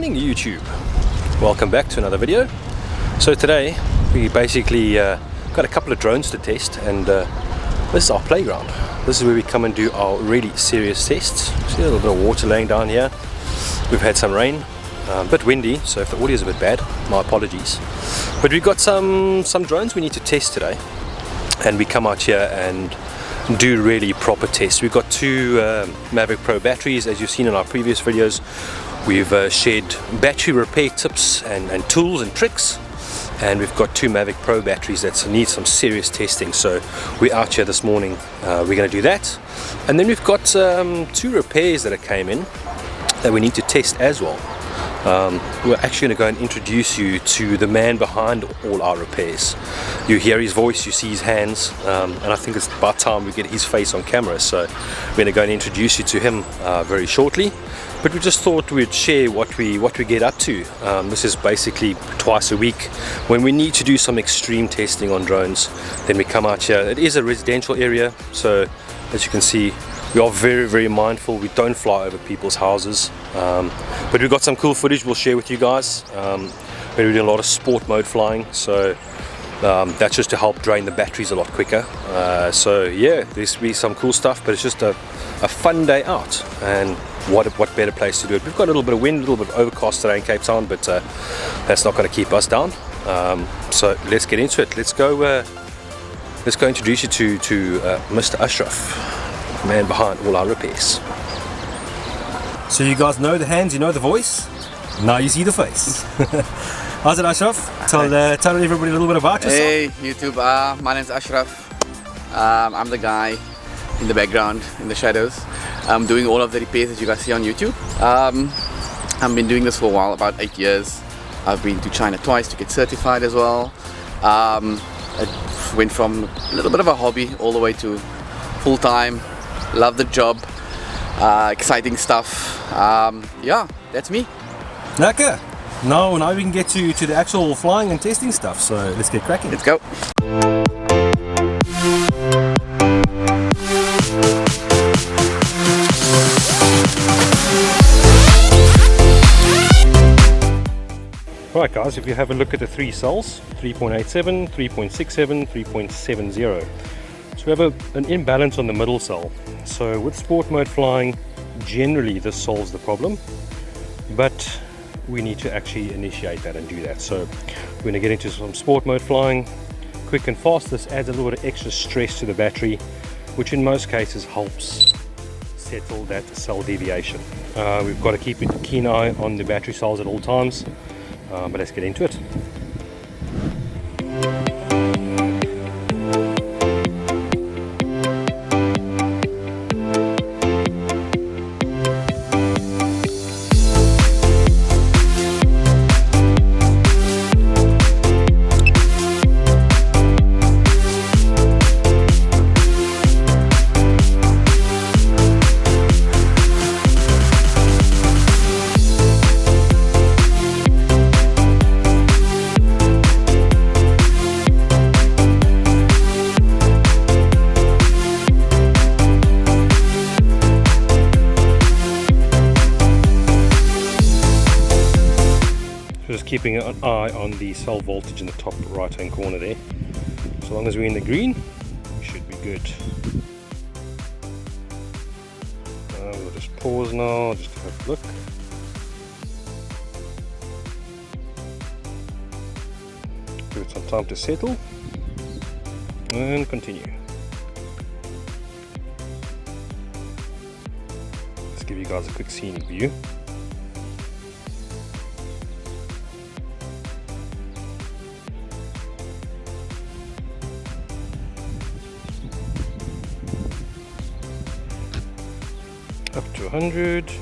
morning YouTube, welcome back to another video. So today we basically got a couple of drones to test, and this is our playground. This is where we come and do our really serious tests. See a little bit of water laying down here. We've had some rain, a bit windy, so if the audio is a bit bad, my apologies. But we've got some drones we need to test today, and we come out here and do really proper tests. We've got two Mavic Pro batteries, as you've seen in our previous videos. We've shared battery repair tips and tools and tricks, and we've got two Mavic Pro batteries that need some serious testing. So we're out here this morning, we're going to do that, and then we've got two repairs that came in that we need to test as well. We're actually going to go and introduce you to the man behind all our repairs. You hear his voice, you see his hands, and I think it's about time we get his face on camera. So we're going to go and introduce you to him very shortly. But we just thought we'd share what we get up to. This is basically twice a week when we need to do some extreme testing on drones. Then we come out here. It is a residential area, so as you can see, we are very mindful. We don't fly over people's houses, but we've got some cool footage we'll share with you guys. We're doing a lot of sport mode flying, so that's just to help drain the batteries a lot quicker. So yeah, there's be some cool stuff, but it's just a fun day out, and what better place to do it. We've got a little bit of wind, a little bit of overcast today in Cape Town, but that's not going to keep us down. So let's get into it. Let's go introduce you to Mr. Ashraf, man behind all our repairs. So you guys know the hands, you know the voice, now you see the face. How's it, Ashraf? Tell everybody a little bit about yourself. Hey YouTube, my name's Ashraf. I'm the guy in the background, in the shadows. I'm doing all of the repairs that you guys see on YouTube. I've been doing this for a while, about 8 years. I've been to China twice to get certified as well. It went from a little bit of a hobby all the way to full-time. Love the job, exciting stuff. Yeah, that's me. Okay, now we can get to the actual flying and testing stuff, so let's get cracking. Let's go. Right guys, if you have a look at the three cells, 3.87, 3.67, 3.70. So we have an imbalance on the middle cell. So with sport mode flying, generally this solves the problem, but we need to actually initiate that and do that. So we're going to get into some sport mode flying, quick and fast. This adds a little bit of extra stress to the battery, which in most cases helps settle that cell deviation. We've got to keep a keen eye on the battery cells at all times, but let's get into it. Just keeping an eye on the cell voltage in the top right hand corner there. So long as we're in the green, we should be good. We'll just pause now, just to have a look. Give it some time to settle and continue. Let's give you guys a quick scenic view. Up to 100.